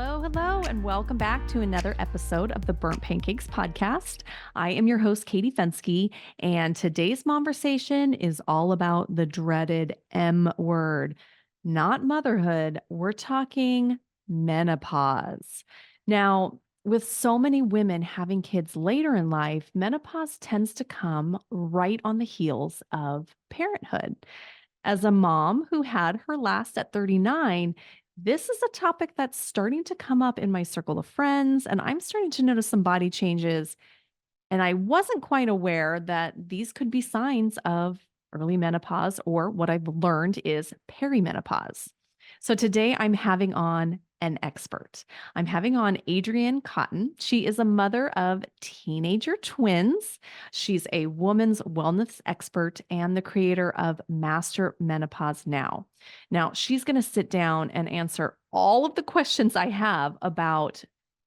Hello, and welcome back to another episode of the Burnt Pancakes podcast. I am your host, Katie Fensky, and today's conversation is all about the dreaded M word, not motherhood. We're talking menopause. Now, with so many women having kids later in life, menopause tends to come right on the heels of parenthood. As a mom who had her last at 39, this is a topic that's starting to come up in my circle of friends, and I'm starting to notice some body changes. And I wasn't quite aware that these could be signs of early menopause, or what I've learned is perimenopause. So today I'm having on an expert. I'm having on Adrienne Cotton. She is a mother of teenager twins. She's a woman's wellness expert and the creator of Master Menopause Now. Now, she's going to sit down and answer all of the questions I have about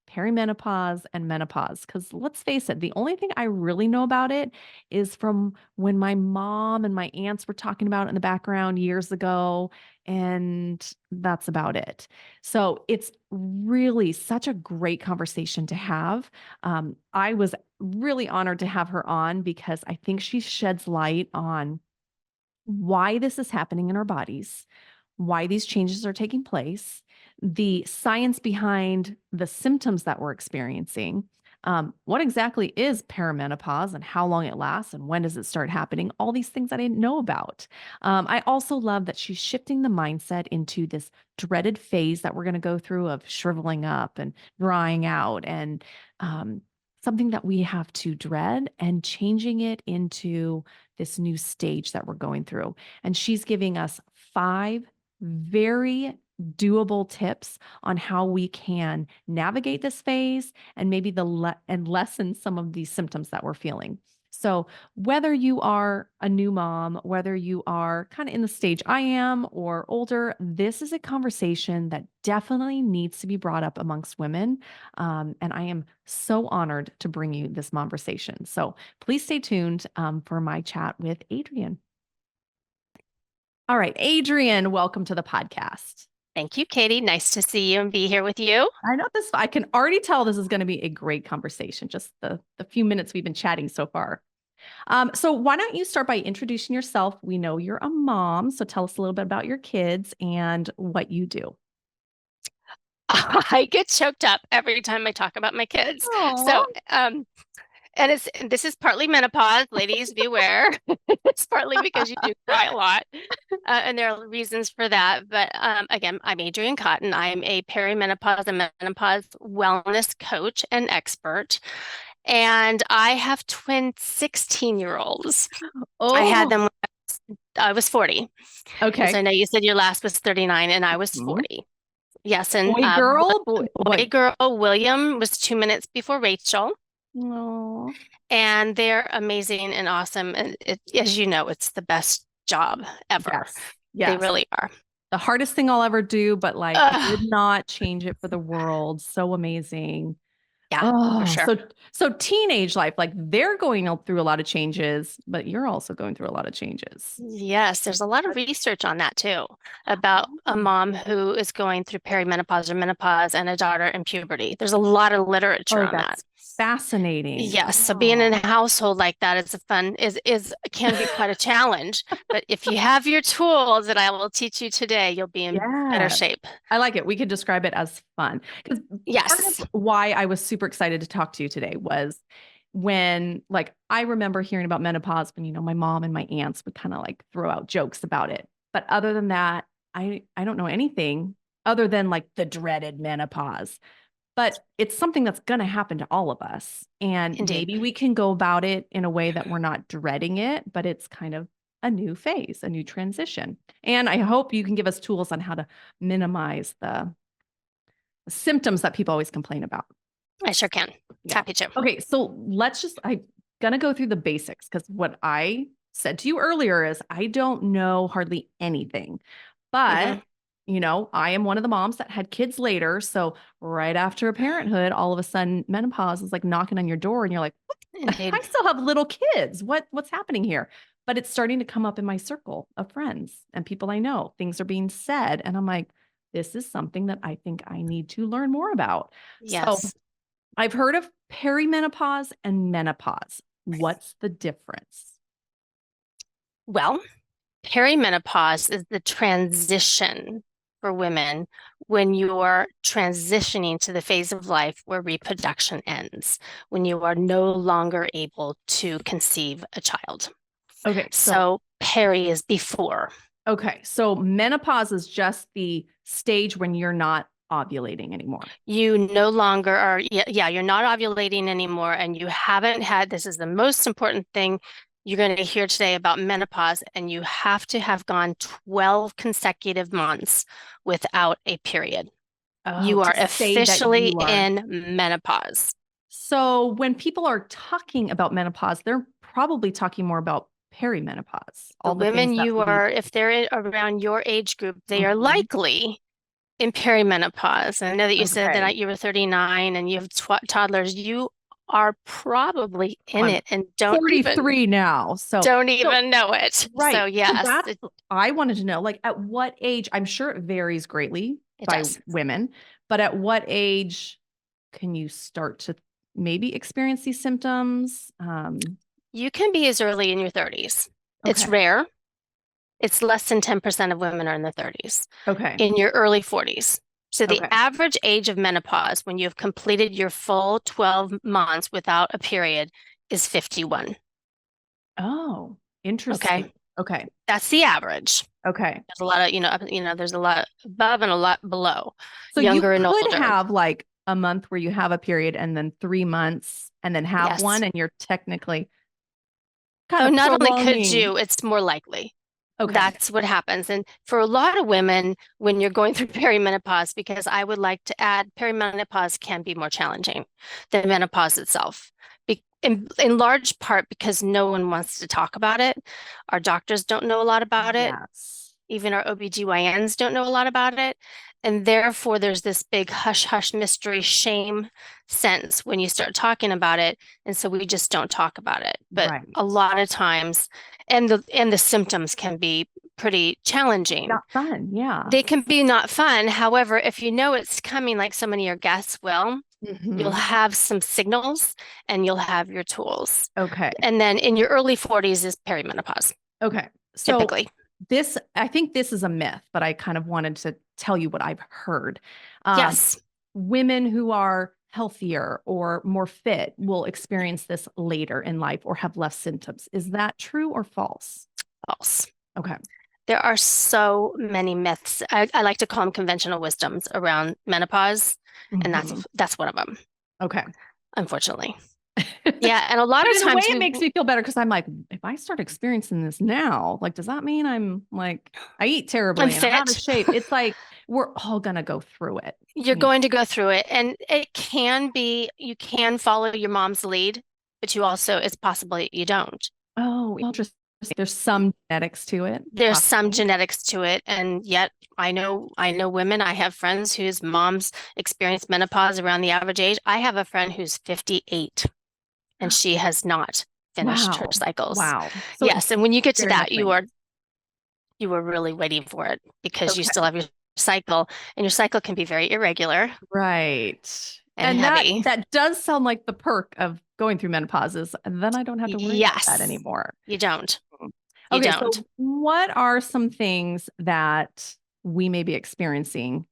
perimenopause and menopause. Because let's face it, the only thing I really know about it is from when my mom and my aunts were talking about it in the background years ago. And that's about it. So it's really such a great conversation to have. I was really honored to have her on because I think she sheds light on why this is happening in our bodies, why these changes are taking place, the science behind the symptoms that we're experiencing, what exactly is perimenopause and how long it lasts and when does it start happening, all these things I didn't know about. I also love that she's shifting the mindset into this dreaded phase that we're going to go through of shriveling up and drying out and something that we have to dread and changing it into this new stage that we're going through. And she's giving us 5 very doable tips on how we can navigate this phase and maybe and lessen some of these symptoms that we're feeling. So whether you are a new mom, whether you are kind of in the stage I am or older, this is a conversation that definitely needs to be brought up amongst women. And I am so honored to bring you this conversation. So please stay tuned for my chat with Adrienne. All right, Adrienne, welcome to the podcast. Thank you, Katie. Nice to see you and be here with you. I know this. I can already tell this is going to be a great conversation, just the few minutes we've been chatting so far. So why don't you start by introducing yourself? We know you're a mom, so tell us a little bit about your kids and what you do. I get choked up every time I talk about my kids. Aww. So, this is partly menopause, ladies, beware. It's partly because you do cry a lot, and there are reasons for that. But again, I'm Adrienne Cotton. I'm a perimenopause and menopause wellness coach and expert. And I have twin 16-year-olds. I had them when I was 40. Okay. Because I know you said your last was 39 and I was 40. Yes, and boy, girl, boy, girl, William was 2 minutes before Rachel. Aww. And they're amazing and awesome. And as you know, it's the best job ever. Yes. They really are. The hardest thing I'll ever do, but like I would not change it for the world. So amazing. Yeah, for sure. So teenage life, like they're going through a lot of changes, but you're also going through a lot of changes. Yes, there's a lot of research on that too, about a mom who is going through perimenopause or menopause and a daughter in puberty. There's a lot of literature on that. Fascinating. Yes, so being in a household like that can be quite a challenge. But if you have your tools that I will teach you today, you'll be in better shape. I like it. We could describe it as fun. Because part of why I was super excited to talk to you today was when, like, I remember hearing about menopause when, my mom and my aunts would kind of like throw out jokes about it. But other than that, I don't know anything other than like the dreaded menopause. But it's something that's going to happen to all of us. And maybe we can go about it in a way that we're not dreading it, but it's kind of a new phase, a new transition. And I hope you can give us tools on how to minimize the symptoms that people always complain about. I sure can. Happy to. Okay, so I'm going to go through the basics because what I said to you earlier is I don't know hardly anything, but I am one of the moms that had kids later. So right after parenthood, all of a sudden menopause is like knocking on your door and you're like, I still have little kids. What's happening here? But it's starting to come up in my circle of friends and people I know. Things are being said. And I'm like, this is something that I think I need to learn more about. So Yes. I've heard of perimenopause and menopause. What's the difference? Well, perimenopause is the transition for women when you're transitioning to the phase of life where reproduction ends, when you are no longer able to conceive a child. Okay, so So peri is before. so menopause is just the stage when you're not ovulating anymore. You no longer are, yeah, you're not ovulating anymore, and you haven't had, this is the most important thing you're going to hear today about menopause, and you have to have gone 12 consecutive months without a period. Oh, You to are say that officially you are. in menopause. So when people are talking about menopause, they're probably talking more about perimenopause, The all the things women that you lead. are, if they're around your age group, they are Mhm. likely in perimenopause. I know that you said Okay. that you were 39 and you have toddlers. You are probably in I'm it and don't even 43 now. don't So even know it. So right. So yes, that's I wanted to know, like at what age, I'm sure it varies greatly it by does. women, but at what age can you start to maybe experience these symptoms? You can be as early in your 30s. It's Okay. rare. It's less than 10% of women are in their 30s, Okay. in your early 40s. So the Okay. average age of menopause when you have completed your full 12 months without a period is 51. Oh, Okay. interesting. Okay. That's the average. Okay. There's a lot of, there's a lot above and a lot below, So you younger and could older. have like a month where you have a period and then 3 months and then have Yes. one, and you're technically kind Oh, of not only could prolonging. you, it's more likely. Okay. That's what happens. And for a lot of women, when you're going through perimenopause, because I would like to add, perimenopause can be more challenging than menopause itself. In large part because no one wants to talk about it. Our doctors don't know a lot about it. Yes. Even our OBGYNs don't know a lot about it. And therefore, there's this big hush hush mystery shame sense when you start talking about it. And so we just don't talk about it. But Right. a lot of times, and the symptoms can be pretty challenging. Not fun. Yeah. They can be not fun. However, if you know it's coming, like so many of your guests will, you'll Hmm. have some signals and you'll have your tools. Okay. And then in your early 40s is perimenopause, Okay. So typically. I think this is a myth, but I kind of wanted to tell you what I've heard. Um, Yes, Women who are healthier or more fit will experience this later in life or have less symptoms. Is that true or false? false. Okay. There are so many myths. I like to call them conventional wisdoms around menopause, and that's Mhm. that's one of them, Okay. unfortunately. But Yeah, and a lot of in a way, times it makes me feel better because I'm like, if I start experiencing this now, like, does that mean I'm like, I eat I'm terribly and I'm out of fit. shape? It's like we're all gonna go through it. You're going to go through it, and it can be you can follow your mom's lead, but you also it's possible that you don't. Oh, interesting. There's some genetics to it, There's some possibly. genetics to it, and yet I know women. I have friends whose moms experienced menopause around the average age. I have a friend who's 58 and she has not finished her Wow. cycles. Wow. So it's Yes, and when you get to very much that, linked. you are really waiting for it because you still Okay. have your cycle, and your cycle can be very irregular Right. and And that heavy. that does sound like the perk of going through menopause is and then I don't have to worry about that Yes, anymore. you don't. Mhm. You Okay, don't. so what are some things that we may be experiencing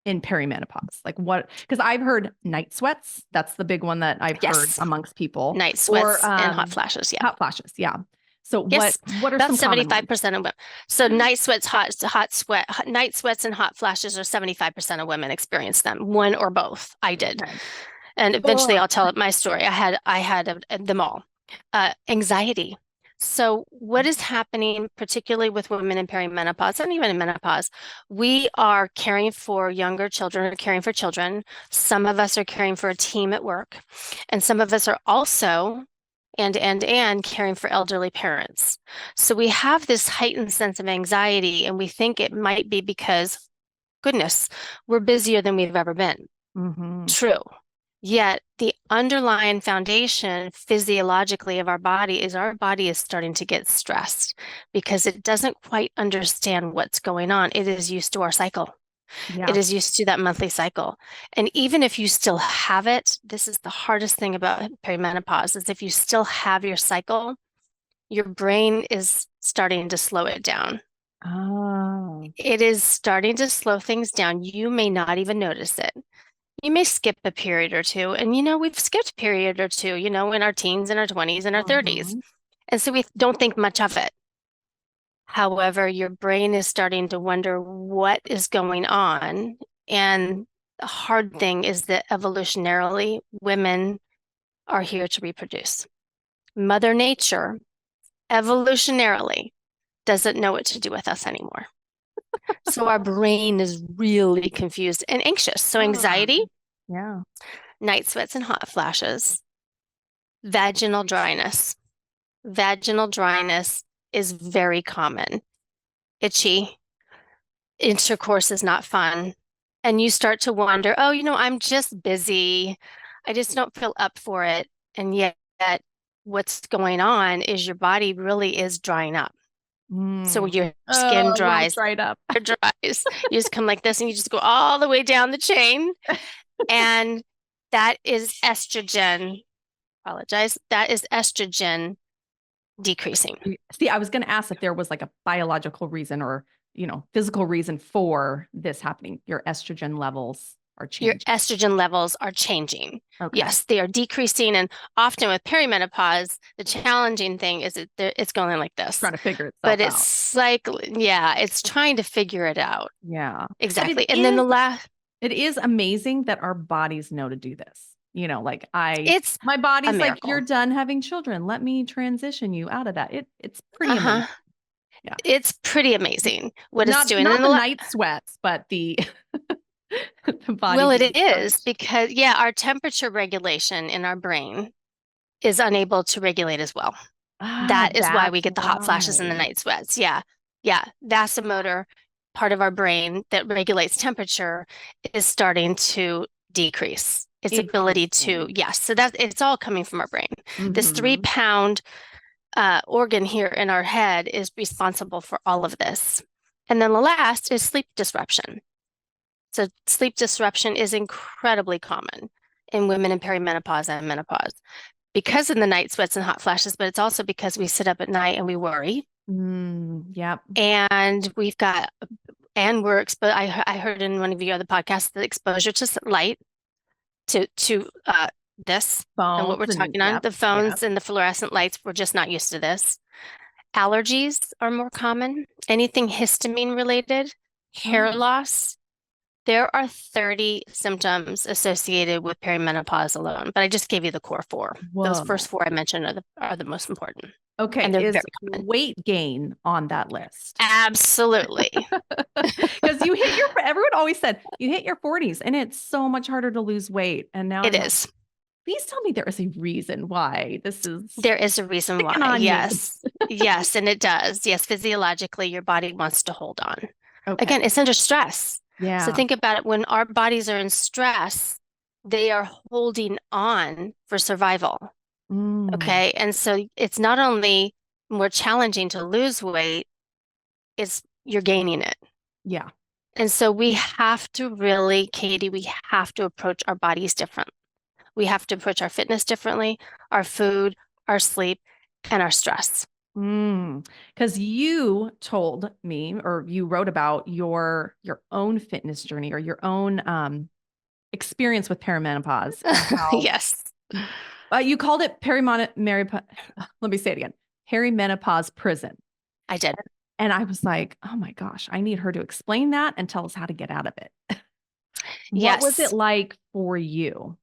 in perimenopause? Like what, because I've heard night sweats. That's the big one that I've heard Yes, amongst people. night Or sweats and hot flashes. Yeah. hot flashes. Yeah. So Yes, what are about some common ones? 75% of women. So night sweats, night sweats and hot flashes are 75% of women experience them, one or both. I did. Okay. And eventually Ugh. I'll tell my story. I had them all. Anxiety. So what is happening, particularly with women in perimenopause and even in menopause, we are caring for younger children or caring for children. Some of us are caring for a team at work, and some of us are also and caring for elderly parents. So we have this heightened sense of anxiety, and we think it might be because, goodness, we're busier than we've ever been. Hmm. True. Yet the underlying foundation physiologically of our body is starting to get stressed because it doesn't quite understand what's going on. It is used to our cycle. It Yeah. is used to that monthly cycle. And even if you still have it, this is the hardest thing about perimenopause is if you still have your cycle, your brain is starting to slow it down. Oh. It is starting to slow things down. You may not even notice it. You may skip a period or two. And we've skipped a period or two, in our teens and our 20s and our 30s. Mhm. And so we don't think much of it. However, your brain is starting to wonder what is going on. And the hard thing is that evolutionarily, women are here to reproduce. Mother Nature, evolutionarily, doesn't know what to do with us anymore. So our brain is really confused and anxious. So anxiety, Yeah. night sweats and hot flashes, vaginal dryness. Vaginal dryness is very common. Itchy, intercourse is not fun. And you start to wonder, oh, I'm just busy. I just don't feel up for it. And yet, what's going on is your body really is drying up. So Mm. your Oh, skin I love dries, dried up. hair dries. You just come like this and you just go all the way down the chain. And that is estrogen. Apologize. That is estrogen decreasing. See, I was going to ask if there was like a biological reason or, physical reason for this happening. Your estrogen levels are Your changing. estrogen levels are changing. Okay. Yes, they are decreasing. And often with perimenopause, the challenging thing is it's going like this. Trying to figure itself But it's out. cycling. Yeah, it's trying to figure it out. Yeah. But Exactly. And then it is amazing that our bodies know to do this. it's My a body's like, you're miracle. done having children. Let me transition you out of that. It's pretty amazing. Uh-huh. Yeah. It's pretty amazing what it's Not doing. And not then the night sweats, but the the body well, being it is charged. because, yeah, our temperature regulation in our brain is unable to regulate as well. Ah, That is why we that's get the hot flashes and the why. night sweats. Yeah. Yeah. Vasomotor part of our brain that regulates temperature is starting to decrease its ability to, Interesting. yes. So that it's all coming from our brain. This three Mm-hmm. pound organ here in our head is responsible for all of this. And then the last is sleep disruption. So sleep disruption is incredibly common in women in perimenopause and menopause because of the night sweats and hot flashes, but it's also because we sit up at night and we worry. Yep. And we've got, and we're exposed. I heard in one of your other podcasts the exposure to light, to this and what Phones we're and talking on, yep, the yep. phones and the fluorescent lights, we're just not used to this. Allergies are more common. Anything histamine related, hair Oh, loss. There are 30 symptoms associated with perimenopause alone, but I just gave you the core four. Those first whoa. four I mentioned are the most important, and Okay, they're is very common. weight gain on that list? Absolutely. Because everyone always said you hit your 40s and it's so much harder to lose weight. And now It I'm like, is. please tell me there is a reason why this is There is a reason sticking why. on me. Yes. Yes, and it does. Yes, physiologically, your body wants to hold on. Okay. Again, it's under stress. So Yeah. think about it when our bodies are in stress, they are holding on for survival. Mm, Okay. And so it's not only more challenging to lose weight, it's you're gaining it. yeah. And so we have to really, Katie, we have to approach our bodies different. We have to approach our fitness differently, our food, our sleep, and our stress. Because you told me or you wrote about your own fitness journey or your own experience with perimenopause and how Yes, you called it let me say it again. Perimenopause prison. I did. And I was like, oh my gosh, I need her to explain that and tell us how to get out of it. What was it Yes, like for you?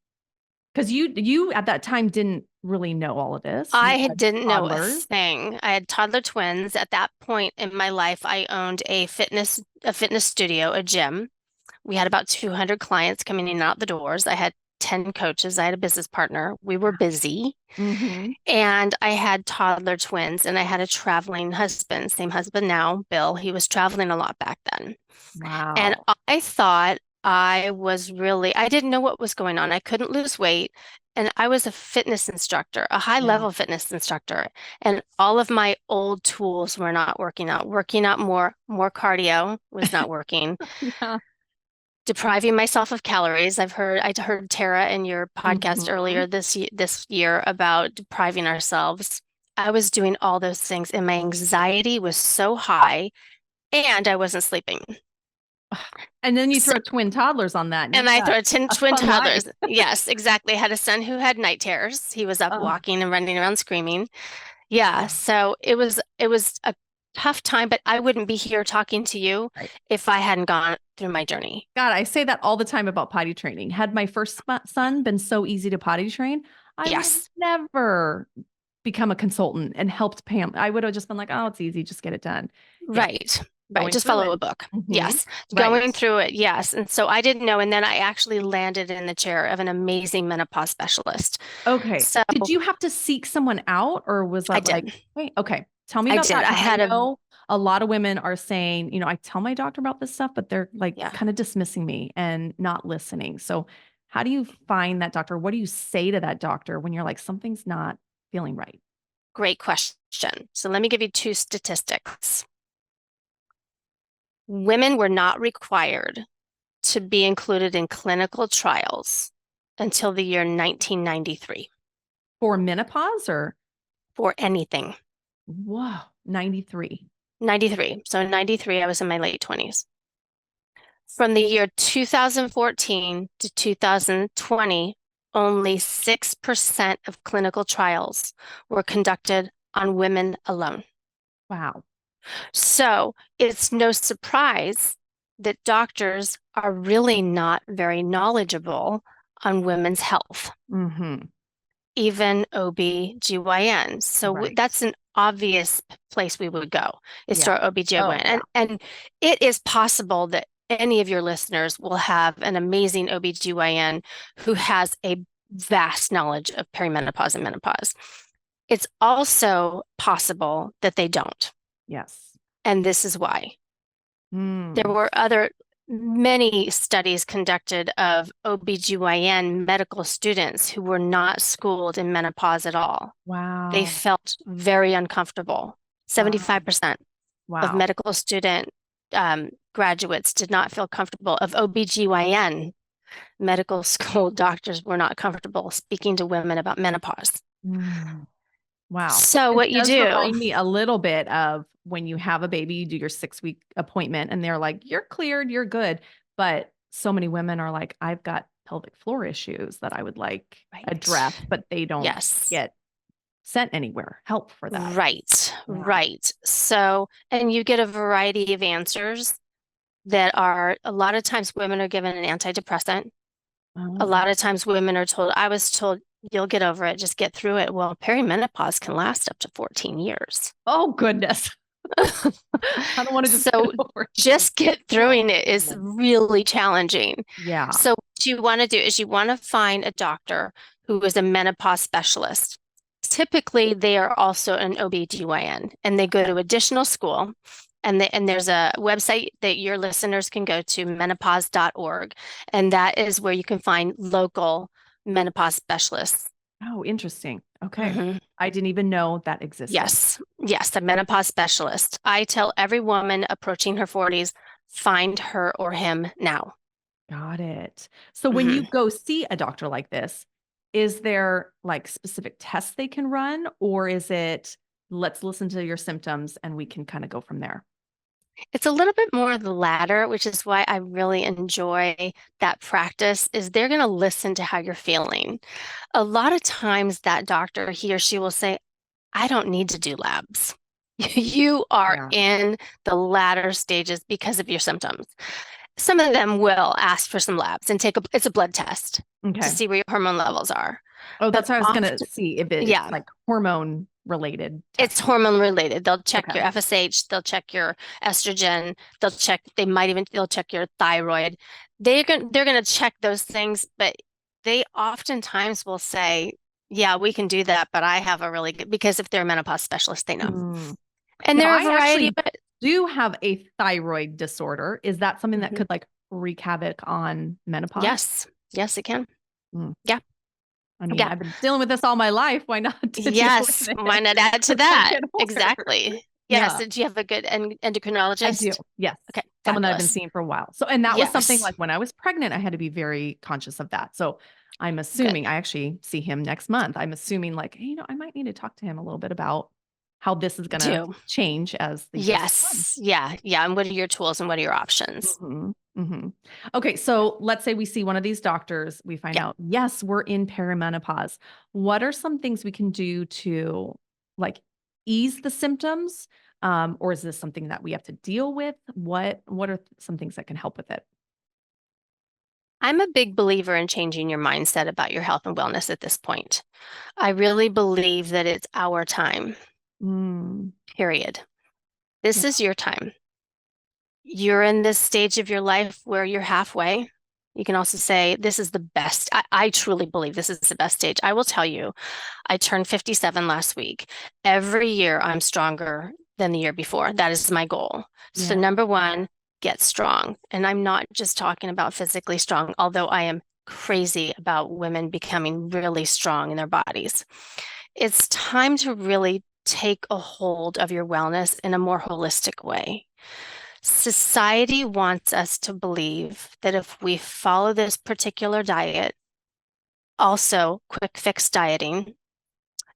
Because you at that time didn't really know all of this. You had didn't know a toddlers. thing. I had toddler twins. At that point in my life, I owned a fitness studio, a gym. We had about 200 clients coming in and out the doors. I had 10 coaches. I had a business partner. We were busy. Mm-hmm. And I had toddler twins and I had a traveling husband, same husband now, Bill. He was traveling a lot back then. And Wow. I thought I didn't know what was going on. I couldn't lose weight. And I was a fitness instructor, a high Yeah. level fitness instructor. And all of my old tools were not working out. Working out more cardio was not working. Yeah. Depriving myself of calories. I heard Tara in your podcast Hmm. earlier this year about depriving ourselves. I was doing all those things and my anxiety was so high and I wasn't sleeping. And then you So, throw twin toddlers on that, and and you've I got thought a twin fun life. toddlers. Yes, exactly. I had a son who had night terrors. He was up Oh, walking and running around screaming. Yeah, wow. so it was a tough time, but I wouldn't be here talking to you Right. if I hadn't gone through my journey. God, I say that all the time about potty training. Had my first son been so easy to potty train, I would have Yes, never become a consultant and helped Pam. I would have just been like, oh, it's easy, just get it done. Yeah, right. Right. going Just through follow it. a book. Hmm. Yes. Right. Going through it. Yes. And so I didn't know. And then I actually landed in the chair of an amazing menopause specialist. Okay. So Did you have to seek someone out, or was I that like, did. wait, okay, tell me I about did. that? I Because I had a, know a lot of women are saying, I tell my doctor about this stuff, but they're like yeah, kind of dismissing me and not listening. So, how do you find that doctor? What do you say to that doctor when you're like, something's not feeling right? great question. So let me give you two statistics. Women were not required to be included in clinical trials until the year 1993 For menopause or, for anything. whoa, 93. 93. So in 93, I was in my late 20s. From the year 2014 to 2020, only 6% of clinical trials were conducted on women alone. Wow. So it's no surprise that doctors are really not very knowledgeable on women's health, Hmm. even OB/GYN. So Right. that's an obvious place we would go is to Yeah. our OB/GYN. Oh, yeah. And it is possible that any of your listeners will have an amazing OB/GYN who has a vast knowledge of perimenopause and menopause. It's also possible that they don't. Yes. And this is why. There Mm. were many studies conducted of OB/GYN medical students who were not schooled in menopause at all. They Wow. felt very uncomfortable. Wow. 75% of Wow. medical student graduates did not feel comfortable. Of OB/GYN, medical school doctors were not comfortable speaking to women about menopause. Mm. Wow. So This what you does do, remind me a little bit of when you have a baby, you do your 6 week appointment and they're like, you're cleared, you're good. But so many women are like, I've got pelvic floor issues that I would like right? addressed, but they don't Yes. get sent anywhere, help for that. Right, Yeah. right. So, and you get a variety of answers that are a lot of times women are given an antidepressant. A Oh, lot of times women are told, I was told, you'll get over it, just get through it. Well, perimenopause can last up to 14 years. oh goodness. I don't want to just get So over it. just get through Oh, it is goodness. really challenging. Yeah. So what you want to do is you want to find a doctor who is a menopause specialist. Typically, they are also an OB/GYN and they go Okay. to additional school. And there's a website that your listeners can go to, menopause.org, and that is where you can find local menopause specialists. Oh, interesting. Okay. Mhm. I didn't even know that existed. Yes, yes, a menopause specialist. I tell every woman approaching her 40s, find her or him now. Got it. So when you Mhm. go see a doctor like this, is there like specific tests they can run, or is it let's listen to your symptoms and we can kind of go from there? It's a little bit more of the latter, which is why I really enjoy that practice, is they're going to listen to how you're feeling. A lot of times that doctor, he or she will say, I don't need to do labs. You are Yeah. in the latter stages because of your symptoms. Some of them will ask for some labs and it's a blood test to Okay. see where your hormone levels are. Oh, But that's what I was gonna often, see if it's yeah, like hormone related it's testing. hormone related. They'll check Okay. your FSH, they'll check your estrogen, they'll check your thyroid. They're gonna check those things, but they oftentimes will say, yeah, we can do that, but I have a really good, because if they're a menopause specialist, they know. Hmm. And Now, there are a I variety, actually but do have a thyroid disorder. Is that something that mhm. could like wreak havoc on menopause? Yes. Yes, it can. Mm. Yeah. I mean, Yeah. I've been dealing with this all my life. Why not to deal with Yes. Why it not add to as I that? get older? Exactly. Yes. Yeah. Did you have a good I do. endocrinologist? Yes. Okay. Someone that I've been Fabulous. seeing for a while. So, and that was something Yes. like when I was pregnant, I had to be very conscious of that. So I'm Good. assuming I actually see him next month. I'm assuming like, hey, I might need to talk to him a little bit about how this is going to Do. change as the years come. Yes. Yeah. Yeah. And what are your tools and what are your options? Mhm, mhm. Okay, so let's say we see one of these doctors, we find Yeah. out, yes, we're in perimenopause. What are some things we can do to like ease the symptoms? Or is this something that we have to deal with? What are some things that can help with it? I'm a big believer in changing your mindset about your health and wellness at this point. I really believe that it's our time, Mm, period. This yeah. is your time. You're in this stage of your life where you're halfway. You can also say, this is the best. I truly believe this is the best stage. I will tell you, I turned 57 last week. Every year, I'm stronger than the year before. That is my goal. So, Yeah. number one, get strong. And I'm not just talking about physically strong, although I am crazy about women becoming really strong in their bodies. It's time to really take a hold of your wellness in a more holistic way. Society wants us to believe that if we follow this particular diet, also quick fix dieting,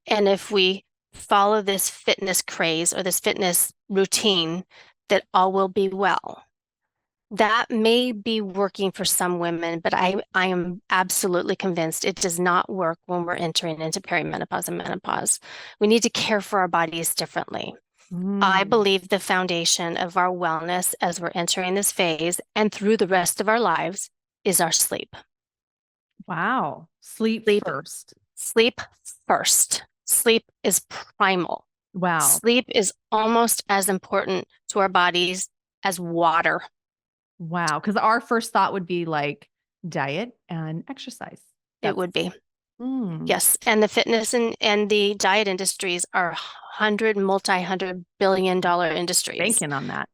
and if we follow this fitness craze or this fitness routine, that all will be well. That may be working for some women, but I am absolutely convinced it does not work when we're entering into perimenopause and menopause. We need to care for our bodies differently. I Mm, believe the foundation of our wellness as we're entering this phase and through the rest of our lives is our sleep. wow. Sleep Sleep, first. sleep first. Sleep is primal. Wow. Sleep is almost as important to our bodies as water. Wow. Because our first thought would be like diet and exercise. It That's would be. mm, Yes. And the fitness and the diet industries are multi-hundred billion dollar industries banking on that.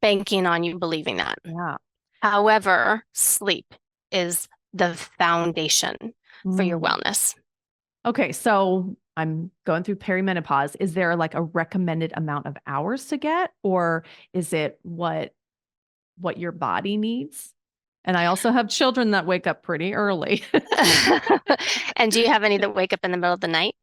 banking on you believing that. Yeah. However, sleep is the foundation for your Mm. wellness. Okay, so I'm going through perimenopause. Is there like a recommended amount of hours to get, or is it what your body needs? And I also have children that wake up pretty early. And do you have any that wake up in the middle of the night?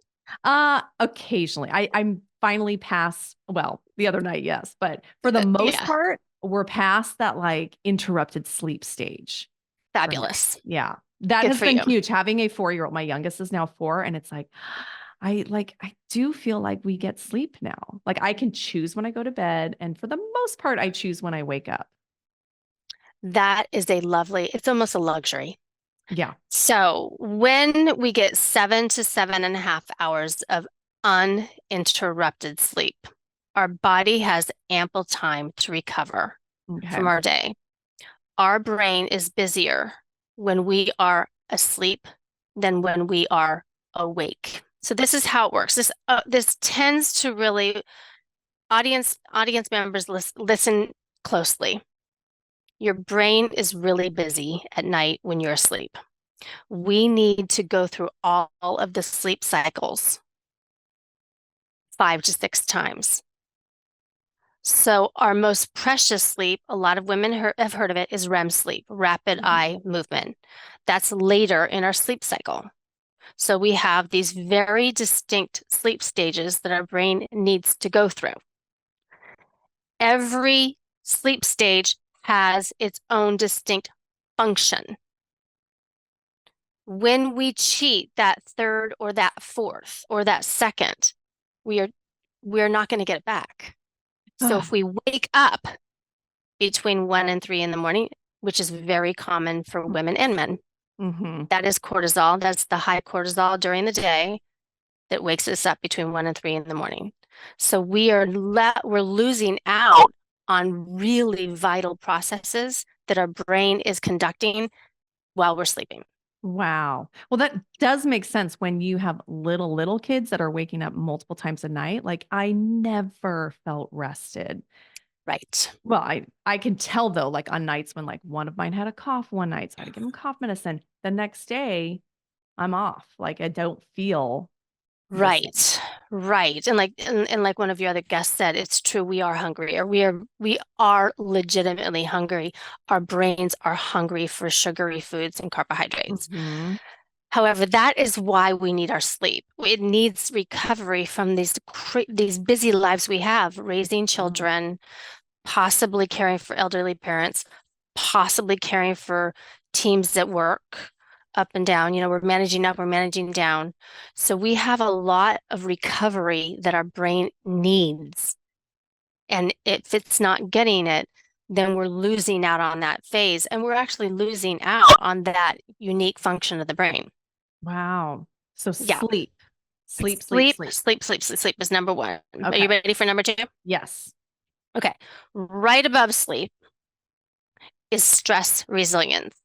Occasionally. I'm finally past, well, the other night, yes, but for the most Yeah, part, we're past that like interrupted sleep stage for now. fabulous. Yeah. That Good has for been you. huge. Having a 4-year-old, my youngest is now 4, and it's like I do feel like we get sleep now. Like I can choose when I go to bed, and for the most part, I choose when I wake up. That is a lovely, it's almost a luxury. Yeah. So when we get 7 to 7.5 hours of uninterrupted sleep, our body has ample time to recover Okay. from our day. Our brain is busier when we are asleep than when we are awake. So this is how it works. This tends to really audience members listen closely. Your brain is really busy at night when you're asleep. We need to go through all of the sleep cycles 5 to 6 times. So our most precious sleep, a lot of women have heard of it, is REM sleep, rapid Mhm. eye movement. That's later in our sleep cycle. So we have these very distinct sleep stages that our brain needs to go through. Every sleep stage has its own distinct function. When we cheat that third or that fourth or that second, we are we're not going to get it back. So if we wake up between 1 and 3 in the morning, which is very common for women and men, Mm-hmm. that is cortisol. That's the high cortisol during the day that wakes us up between 1 and 3 in the morning. So we're losing out on really vital processes that our brain is conducting while we're sleeping. Wow. Well, that does make sense when you have little kids that are waking up multiple times a night. Like I never felt rested. Right. Well, I can tell though, like on nights when like one of mine had a cough one night, so I had to give him cough medicine. The next day, I'm off. Like I don't feel the same. Right. Right. And like one of your other guests said, it's true, we are hungry, or we are legitimately hungry. Our brains are hungry for sugary foods and carbohydrates. Mhm. However, that is why we need our sleep. It needs recovery from these busy lives we have, raising Mhm. children, possibly caring for elderly parents, possibly caring for teams at work, up and down. We're managing up, we're managing down. So we have a lot of recovery that our brain needs. And if it's not getting it, then we're losing out on that phase. And we're actually losing out on that unique function of the brain. Wow. So Yeah. sleep, sleep, sleep, Sleep, sleep. sleep, sleep, sleep, sleep is number one. Are you Okay. ready for number two? Yes. Okay. Right above sleep is stress resilience.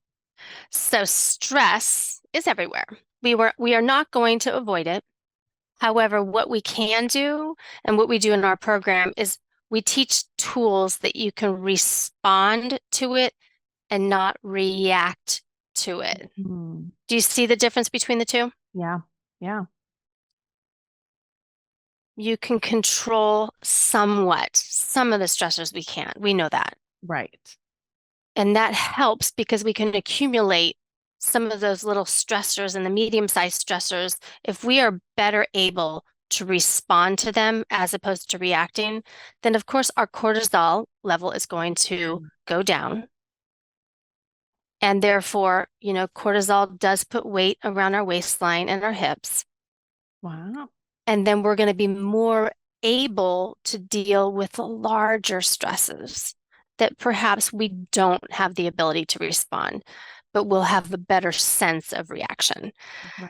So stress is everywhere. We are not going to avoid it. However, what we can do and what we do in our program is we teach tools that you can respond to it and not react to it. Mhm. Do you see the difference between the two? Yeah. Yeah. You can control somewhat some of the stressors we can't. We know that. Right. And that helps because we can accumulate some of those little stressors and the medium-sized stressors. If we are better able to respond to them as opposed to reacting, then of course our cortisol level is going to Mhm. go down. And therefore, cortisol does put weight around our waistline and our hips. Wow. And then we're going to be more able to deal with the larger stresses that perhaps we don't have the ability to respond, but we'll have a better sense of reaction. Right.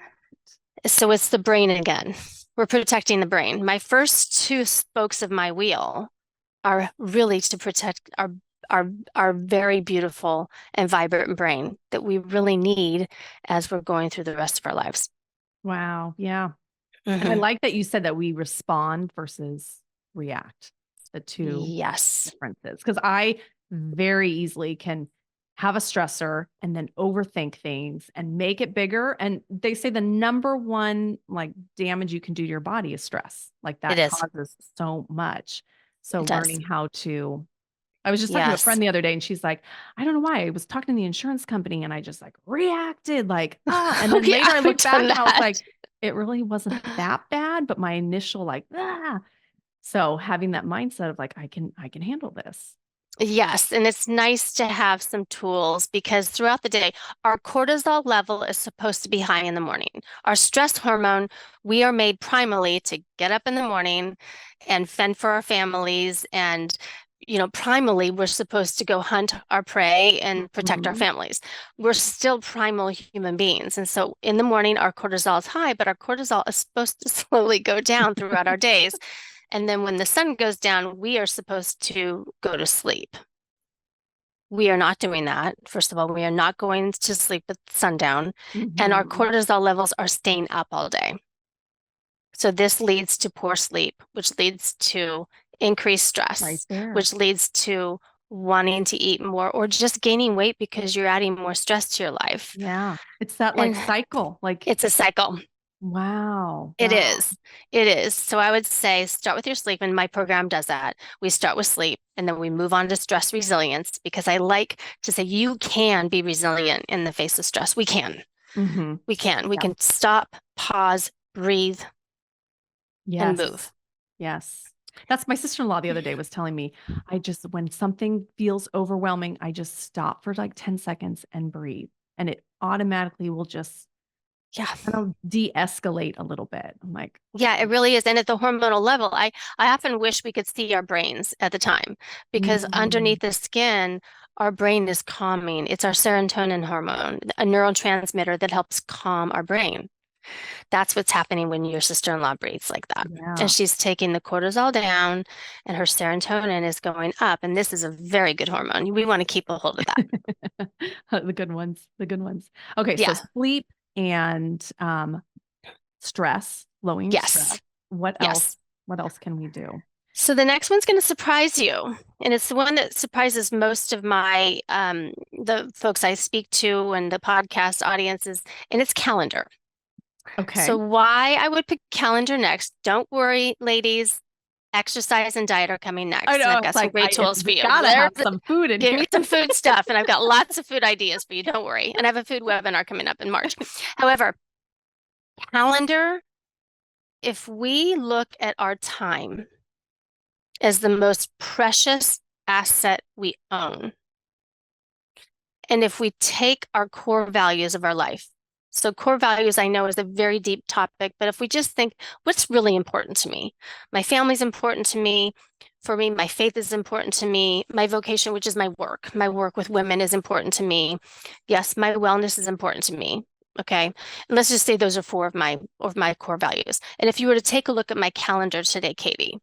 So it's the brain again. We're protecting the brain. My first two spokes of my wheel are really to protect our very beautiful and vibrant brain that we really need as we're going through the rest of our lives. Wow. Yeah. And I Hmm. like that you said that we respond versus react, the two Yes, differences. Because I very easily can have a stressor and then overthink things and make it bigger. And they say the number one like damage you can do to your body is stress. Like it that is. causes so much. So It does. learning how to I was just talking to a Yes. friend the other day and she's like, I don't know why. I was talking to the insurance company and I just like reacted like, ah. And then Okay, later I I've looked done back and I was that. like, it really wasn't that bad, but my initial like, ah. So having that mindset of like, I can handle this. Yes, and it's nice to have some tools because throughout the day, our cortisol level is supposed to be high in the morning. Our stress hormone, we are made primally to get up in the morning and fend for our families. And, primally, we're supposed to go hunt our prey and protect our Mhm. families. We're still primal human beings. And so in the morning, our cortisol is high, but our cortisol is supposed to slowly go down throughout our days. And then when the sun goes down, we are supposed to go to sleep. We are not doing that. First of all, we are not going to sleep at sundown, and our Mhm. cortisol levels are staying up all day. So this leads to poor sleep, which leads to increased Right stress, there. which leads to wanting to eat more or just gaining weight because you're adding more stress to your life. Yeah. It's that like And cycle. Like, it's a cycle. wow. It Wow. is. It is. So I would say start with your sleep, and my program does that. We start with sleep and then we move on to stress resilience because I like to say you can be resilient in the face of stress. We can. Hmm. We can. We Yeah. can stop, pause, breathe, and Yes. move. Yes. That's my sister-in-law the other day was telling me, I just, when something feels overwhelming, I just stop for like 10 seconds and breathe. And it automatically will just Yeah. kind of de-escalate a little bit. I'm like, Yeah, it really is. And at the hormonal level, I often wish we could see our brains at the time because mm, underneath the skin, our brain is calming. It's our serotonin hormone, a neurotransmitter that helps calm our brain. That's what's happening when your sister-in-law breathes like that. And yeah. she's taking the cortisol down and her serotonin is going up. And this is a very good hormone. We want to keep a hold of that. The good ones, the good ones. Okay, so Yeah. sleep and stress, lowering stress. Yes. What else? Yes. What else can we do? So the next one's going to surprise you. And it's the one that surprises most of my the folks I speak to and the podcast audiences, and it's calendar. So Okay. why I would pick calendar next, don't worry, ladies, exercise and diet are coming I next. And I've know. It's got some like great tools for we you. gotta have some food in Give me here. some food stuff, and I've got lots of food ideas for you. Don't worry. And I have a food webinar coming up in March. However, calendar, if we look at our time as the most precious asset we own, and if we take our core values of our life, so core values I know is a very deep topic, but if we just think, what's really important to me? My family's important to me. For me, my faith is important to me. My vocation, which is my work with women is important to me. Yes, my wellness is important to me. Okay. And let's just say those are four of my core values. And if you were to take a look at my calendar today, Katie,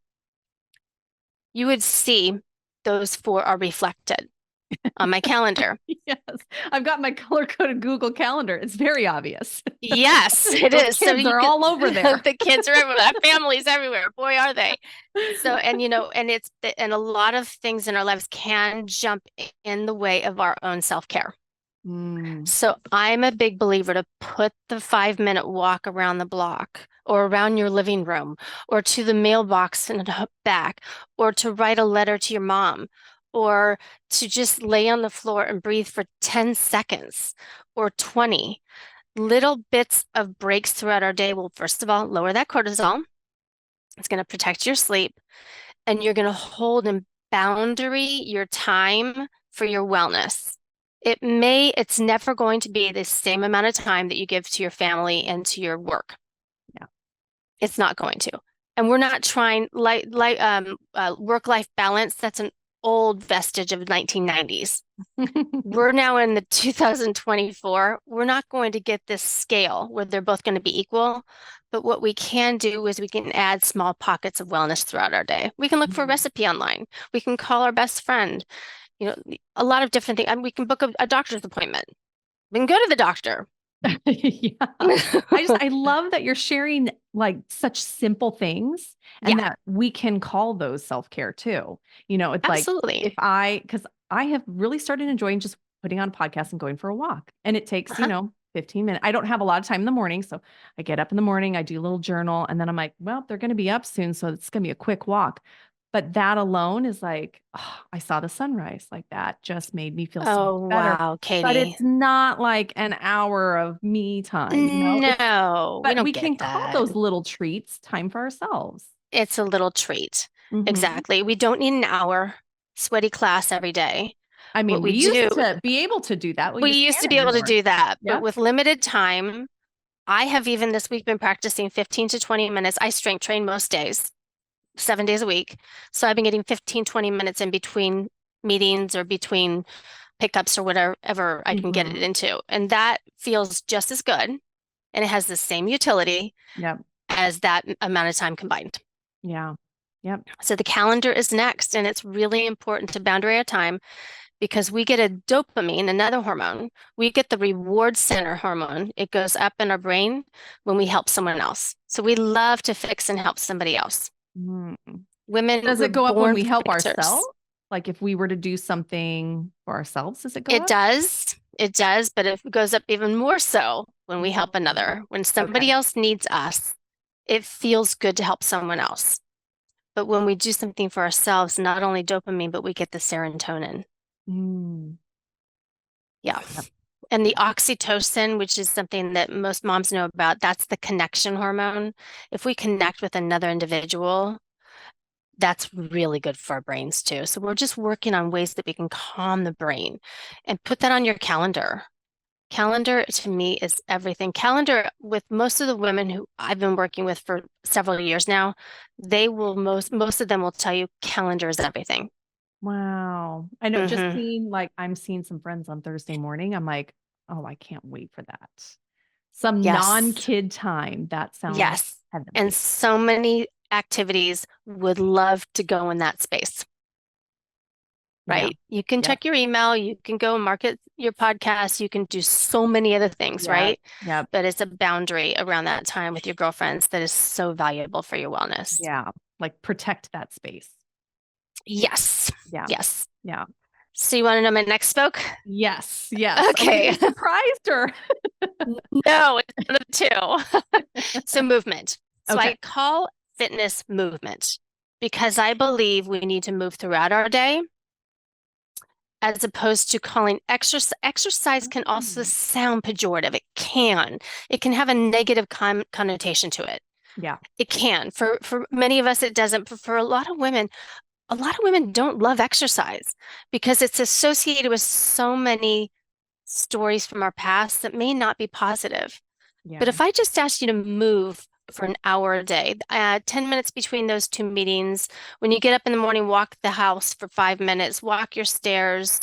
you would see those four are reflected on my calendar. Yes. I've got my color-coded Google Calendar. It's very obvious. Yes, it Those is. So kids you are can, all over there. the kids are everywhere, families everywhere. Boy, are they. So, and and a lot of things in our lives can jump in the way of our own self-care. Mm. So I'm a big believer to put the 5-minute walk around the block or around your living room or to the mailbox and back or to write a letter to your mom or to just lay on the floor and breathe for 10 seconds or 20. Little bits of breaks throughout our day will, first of all, lower that cortisol. It's going to protect your sleep, and you're going to hold and boundary your time for your wellness. It's never going to be the same amount of time that you give to your family and to your work. Yeah. It's not going to. And we're not trying work-life balance. That's an old vestige of 1990s. We're now in the 2024. We're not going to get this scale where they're both going to be equal. But what we can do is we can add small pockets of wellness throughout our day. We can look for a Mm. recipe online. We can call our best friend. A lot of different things. And we can book a doctor's appointment. We can go to the doctor. Yeah. I love that you're sharing like such simple things and Yeah, that we can call those self-care too. It's like absolutely. because I have really started enjoying just putting on a podcast and going for a walk. And it takes, Uh-huh. 15 minutes. I don't have a lot of time in the morning. So I get up in the morning, I do a little journal, and then I'm like, well, they're going to be up soon. So it's going to be a quick walk. But that alone is like, oh, I saw the sunrise. Like that just made me feel so much Oh, better. wow, But Katie. it's not like an hour of me time, No, we but don't we get can call that. those little treats time for ourselves. It's a little treat. Hmm. Exactly. We don't need an hour sweaty class every day. I What mean, we we used do, to be able to do that. We we just used to can't be able to anymore. do that, but Yeah. with limited time, I have even this week been practicing 15 to 20 minutes. I strength train most days, 7 days a week. So I've been getting 15, 20 minutes in between meetings or between pickups or whatever I can get it Hmm. into. And that feels just as good. And it has the same utility Yep. as that amount of time combined. Yeah. Yep. So the calendar is next, and it's really important to boundary our time because we get a dopamine, another hormone. We get the reward center hormone. It goes up in our brain when we help someone else. So we love to fix and help somebody else. Mm. Women, Does we're it go up when born we help fixers. ourselves? Like if we were to do something for ourselves, does it go It up? does. It does, but it goes up even more so when we help Mm. another. When somebody Okay. else needs us, it feels good to help someone else. But when we do something for ourselves, not only dopamine, but we get the serotonin. Mm. Yeah. Yep. And the Yep. oxytocin, which is something that most moms know about, that's the connection hormone. If we connect with another individual, that's really good for our brains too. So we're just working on ways that we can calm the brain and put that on your calendar. Calendar to me is everything. Calendar with most of the women who I've been working with for several years now, they will most of them will tell you calendar is everything. Wow. I know just Hmm. seeing like I'm seeing some friends on Thursday morning. I'm like, oh, I can't wait for that. Some Yes. non-kid time. That sounds Yes. And heavenly. so many activities would love to go in that space, Yeah. right? You can Yep. check your email, you can go market your podcast, you can do so many other things, Yeah. right? Yep. But it's a boundary around that time with your girlfriends that is so valuable for your wellness. Yeah. like protect that space. Yes. Yeah. Yes. Yeah. So you want to know my next spoke? Yes. Yes. Are we Okay. gonna be surprised or? No, it's one of the two. So movement. So Okay. I call fitness movement because I believe we need to move throughout our day as opposed to calling exercise. Exercise can also Mm. sound pejorative. It can. It can have a negative connotation to it. Yeah. It can. For many of us, it doesn't. But for a lot of women don't love exercise because it's associated with so many stories from our past that may not be positive. But Yeah. if I just asked you to move for an hour a day, 10 minutes between those two meetings, when you get up in the morning, walk the house for 5 minutes, walk your stairs,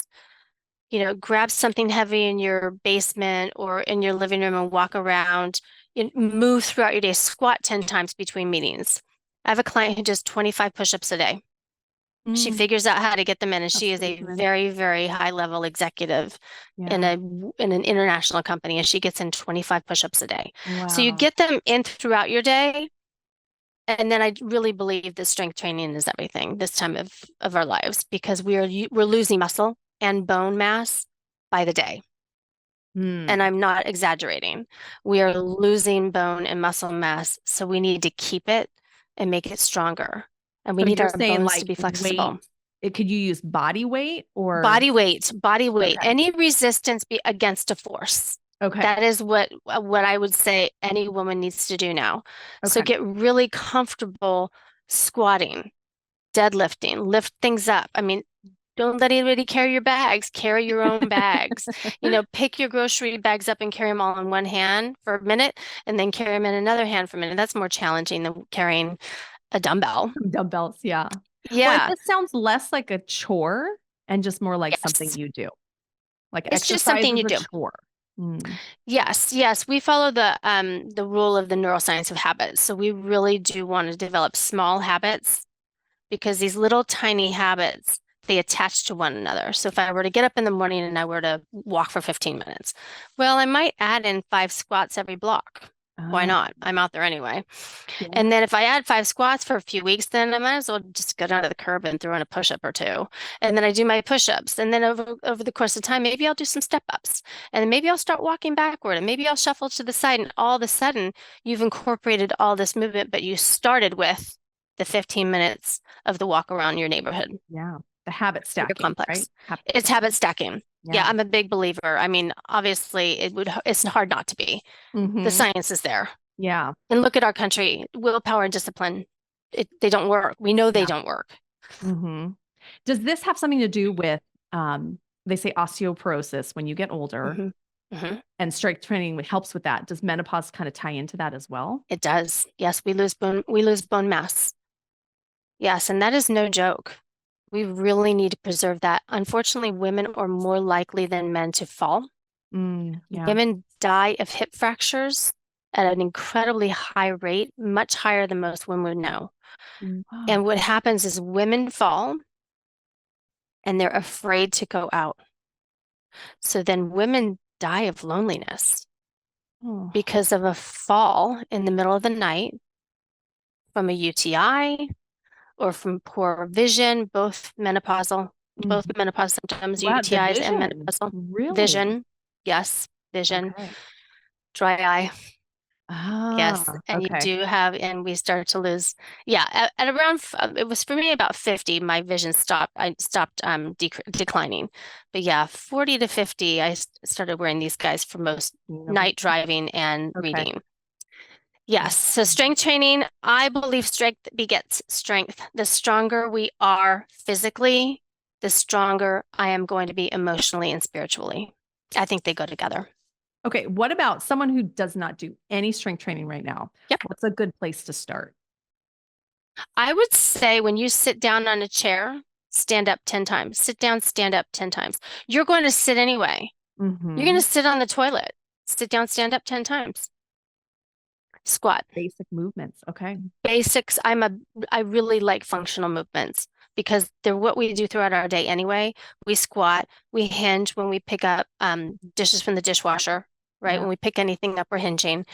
grab something heavy in your basement or in your living room and walk around, move throughout your day, squat 10 times between meetings. I have a client who does 25 push-ups a day. She Mm, figures out how to get them in, and that's she is pretty a good. very, very high level executive in Yeah. an international company, and she gets in 25 push-ups a day. So you Wow. get them in throughout your day, and then I really believe that strength training is everything this time of our lives because we're losing muscle and bone mass by the day. And Hmm. I'm not exaggerating. We are losing bone and muscle mass, so we need to keep it and make it stronger. And we So need you're our saying bones to like be weight, flexible. could you use body weight or? Body weight, Okay. any resistance be against a force. Okay. That is what I would say any woman needs to do now. So Okay. get really comfortable squatting, deadlifting, lift things up. I mean, don't let anybody carry your bags, carry your own bags. Pick your grocery bags up and carry them all in one hand for a minute and then carry them in another hand for a minute. That's more challenging than carrying a dumbbell. Dumbbells. Yeah. Well, Yeah. this sounds less like a chore and just more like something Yes. you do. Like It's just exercise something is you a do. chore. Mm. Yes, yes, we follow the rule of the neuroscience of habits. So we really do want to develop small habits because these little tiny habits, they attach to one another. So if I were to get up in the morning and I were to walk for 15 minutes, well, I might add in 5 squats every block. Why Ah, not? I'm out there anyway. And yeah. then if I add 5 squats for a few weeks, then I might as well just go down to the curb and throw in a push-up or two. And then I do my push-ups. And then over the course of time, maybe I'll do some step-ups. And then maybe I'll start walking backward and maybe I'll shuffle to the side. And all of a sudden, you've incorporated all this movement, but you started with the 15 minutes of the walk around your neighborhood, Yeah. The habit your stacking, right? complex. Habit It's stacking. habit stacking. Yeah, Yeah. I'm a big believer. I mean, obviously, it's hard not to be. The Hmm. science is there. Yeah. And look at our country, willpower and discipline. They don't work. We know they Yeah. don't work. Hmm. Does this have something to do with, they say osteoporosis when you get older Hmm. Hmm. and strength training helps with that? Does menopause kind of tie into that as well? It does. Yes, we lose bone mass. Yes, and that is no joke. We really need to preserve that. Unfortunately, women are more likely than men to fall. Mm, yeah. Women die of hip fractures at an incredibly high rate, much higher than most women would know. Wow. And what happens is women fall and they're afraid to go out. So then women die of loneliness Oh. because of a fall in the middle of the night from a UTI or from poor vision, both Mhm. menopause symptoms, Wow, the UTIs and vision. menopausal Really? vision. Yes, vision, Okay. dry eye. Yes, Ah, and you okay. do have, and we start to lose. Yeah, at around, it was for me about 50, my vision stopped. I stopped declining. But yeah, 40 to 50, I started wearing these guys for most night driving and Okay. reading. Yes, so strength training, I believe strength begets strength. The stronger we are physically, the stronger I am going to be emotionally and spiritually. I think they go together. Okay. What about someone who does not do any strength training right now? Yep. What's a good place to start? I would say when you sit down on a chair, stand up 10 times. Sit down, stand up 10 times. You're going to sit anyway. You're going Hmm. to sit on the toilet. Sit down, stand up 10 times. Squat. Basic movements. Okay. Basics. I really like functional movements because they're what we do throughout our day anyway. We squat, we hinge when we pick up dishes from the dishwasher, right? Yeah. When we pick anything up, we're hinging.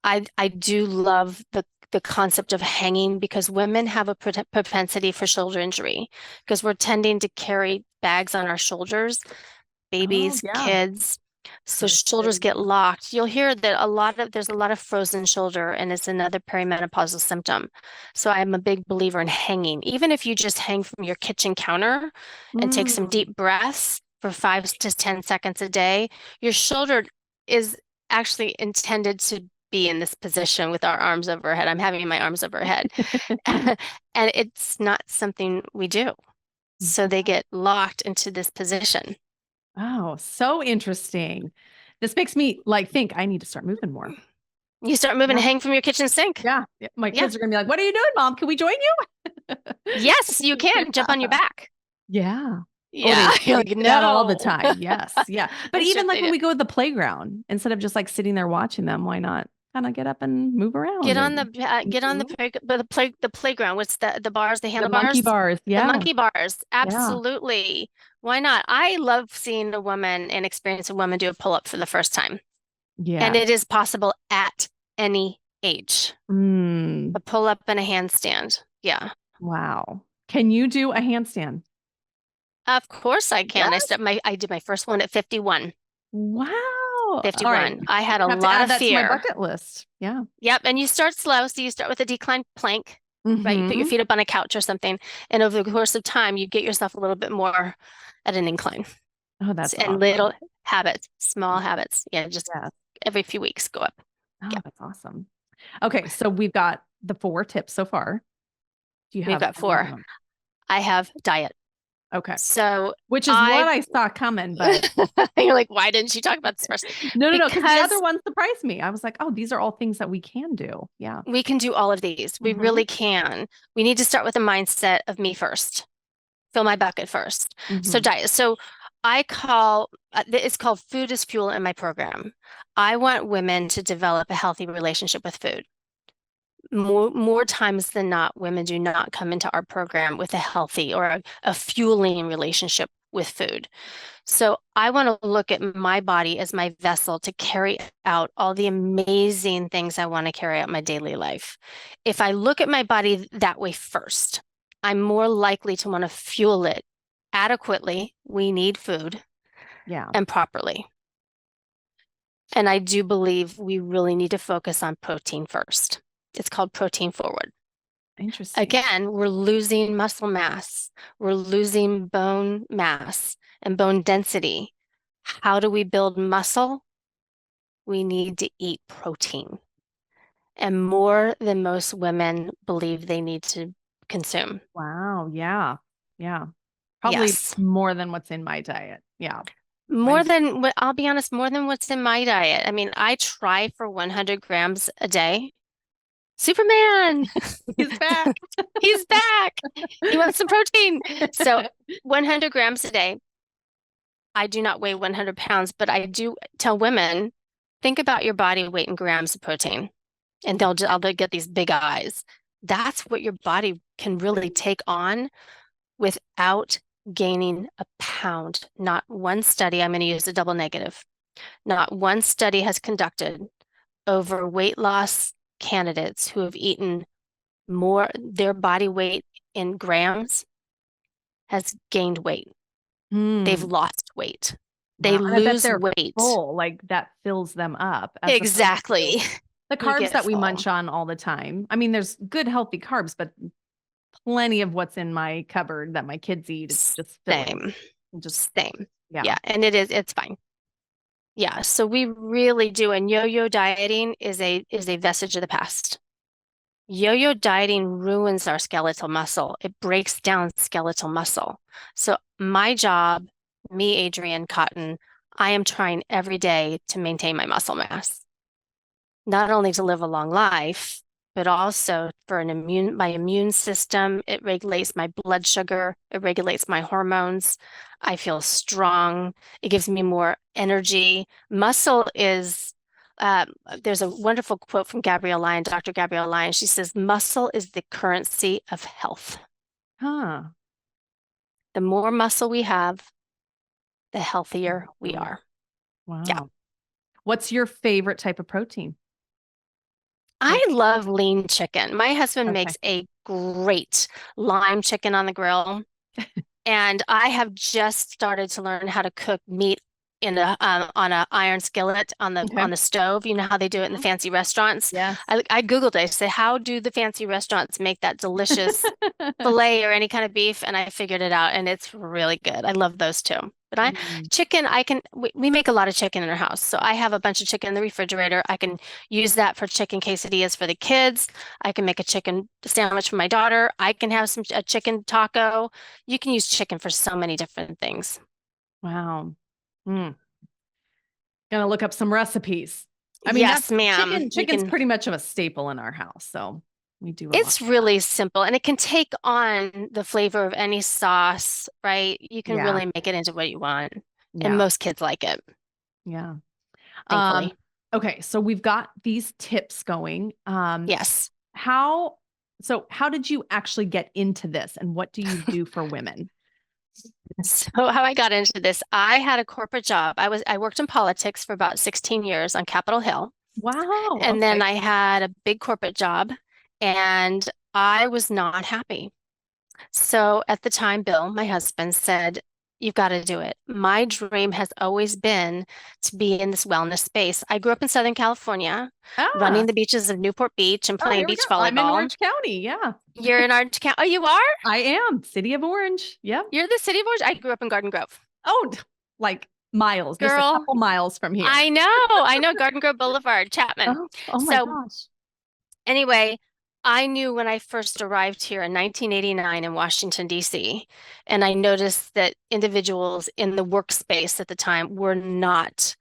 I do love the concept of hanging because women have a propensity for shoulder injury because we're tending to carry bags on our shoulders, Oh, babies, yeah. kids. So Birth shoulders weight. get locked. You'll hear that there's a lot of frozen shoulder and it's another perimenopausal symptom. So I'm a big believer in hanging. Even if you just hang from your kitchen counter and take some Mm. deep breaths for 5 to 10 seconds a day, your shoulder is actually intended to be in this position with our arms overhead. I'm having my arms overhead. And it's not something we do. So they get locked into this position. Oh, so interesting. This makes me like think I need to start moving more. You start moving Yeah. and hang from your kitchen sink. Yeah. Yeah. My Yeah. kids are gonna be like, "What are you doing, Mom? Can we join you?" Yes, you can jump on your back. Yeah. Oh, Yeah. You're they like, do that all the no. time. Yes. Yeah. But I'm sure even like they when do. we go to the playground, instead of just like sitting there watching them, why not kind of get up and move around and Get on the Mhm. the playground. What's the bars, the The monkey handlebars? bars. The Yeah. monkey bars. Yeah. Absolutely. Why not? I love seeing a woman and experience a woman do a pull-up for the first time. And Yeah. it is possible at any age. Mm, A pull-up and a handstand. Yeah. wow. Can you do a handstand? Of course I can. Yes. I did my first one at 51. Wow. All right. 51. I I'm had a gonna have to lot add of that to my fear. bucket list. Yeah. Yep. And you start slow. So you start with a declined plank, right? You put your Hmm. feet up on a couch or something. And over the course of time, you get yourself a little bit more at an incline. Oh, that's And awesome. little habits, small habits. Yeah, just Yeah. every few weeks go up. Oh, Yeah. that's awesome. Okay, so we've got the 4 tips so far. Do you We've have got any four. more? I have diet. Okay. So Which is what I, I saw coming, but you're like, why didn't she talk about this first? no, because the other Because one surprised me. I was like, oh, these are all things that we can do. Yeah. we can do all of these. We Hmm. really can. We need to start with a mindset of me first. Fill my bucket first. So Hmm. diet. So I call it's called food is fuel in my program. I want women to develop a healthy relationship with food. More times than not, women do not come into our program with a healthy or a fueling relationship with food. So I want to look at my body as my vessel to carry out all the amazing things I want to carry out in my daily life. If I look at my body that way first, I'm more likely to want to fuel it adequately. We need food Yeah. and properly. And I do believe we really need to focus on protein first. It's called protein forward. Interesting. Again, we're losing muscle mass, we're losing bone mass and bone density. How do we build muscle? We need to eat protein and more than most women believe they need to consume. Wow. Yeah. Yeah. Probably Yes. more than what's in my diet. Yeah. More Mine's than what I'll be honest, more than what's in my diet. I mean, I try for 100 grams a day. Superman, he's back. he's back. He wants some protein. So 100 grams a day. I do not weigh 100 pounds, but I do tell women, think about your body weight in grams of protein. And they'll get these big eyes. That's what your body can really take on without gaining a pound. Not one study, I'm going to use a double negative. Not one study has conducted over weight loss candidates who have eaten more, their body weight in grams has gained weight. They've Hmm. lost weight. They Wow. And I bet lose they're weight. full, like that fills them up as opposed to Exactly. the You carbs get that we full. munch on all the time. I mean, there's good, healthy carbs, but plenty of what's in my cupboard that my kids eat. It's just filling. Same. Just, Same. yeah. Yeah. And it's fine. Yeah, so we really do, and yo-yo dieting is a vestige of the past. Yo-yo dieting ruins our skeletal muscle. It breaks down skeletal muscle. So my job, me, Adrienne Cotton, I am trying every day to maintain my muscle mass, not only to live a long life, but also for my immune system. It regulates my blood sugar, it regulates my hormones. I feel strong. It gives me more energy. Muscle is, uh, there's a wonderful quote from Gabrielle Lyon, Dr. Gabrielle Lyon. She says, muscle is the currency of health. Huh. The more muscle we have, the healthier we Mm. are. Yeah. Wow. What's your favorite type of protein? I love lean chicken. My husband Okay. makes a great lime chicken on the grill. And I have just started to learn how to cook meat in a on a iron skillet Okay. on the stove. You know how they do it in the Mhm. fancy restaurants. Yes. I Googled it. I said, how do the fancy restaurants make that delicious filet or any kind of beef? And I figured it out, and it's really good. I love those too. But Mm. chicken, we make a lot of chicken in our house. So I have a bunch of chicken in the refrigerator. I can use that for chicken quesadillas for the kids. I can make a chicken sandwich for my daughter. I can have a chicken taco. You can use chicken for so many different things. Wow. Mm. Gonna look up some recipes. I mean, that's Yes, ma'am. You chicken's can, pretty much of a staple in our house, so we do a lot it's of that. really simple and it can take on the flavor of any sauce, right? You can Yeah. really make it into what you want. And Yeah. most kids like it, Yeah. Um, thankfully. okay, so we've got these tips going. Yes. How how did you actually get into this and what do you do for women? So how I got into this, I had a corporate job. I worked in politics for about 16 years on Capitol Hill. Wow. And then Okay. I had a big corporate job and I was not happy. So at the time, Bill, my husband, said, you've got to do it. My dream has always been to be in this wellness space. I grew up in Southern California, running Ah, the beaches of Newport Beach and oh, playing here we go. beach I'm in volleyball. Orange County. Yeah. You're in Orange County. Oh, you are? I am. City of Orange. Yep. You're the city of Orange? I grew up in Garden Grove. Oh, like miles, just a Girl, couple miles from here. I know. I know Garden Grove Boulevard, Chapman. Oh, oh my So gosh. anyway, I knew when I first arrived here in 1989 in Washington, D.C., and I noticed that individuals in the workspace at the time were not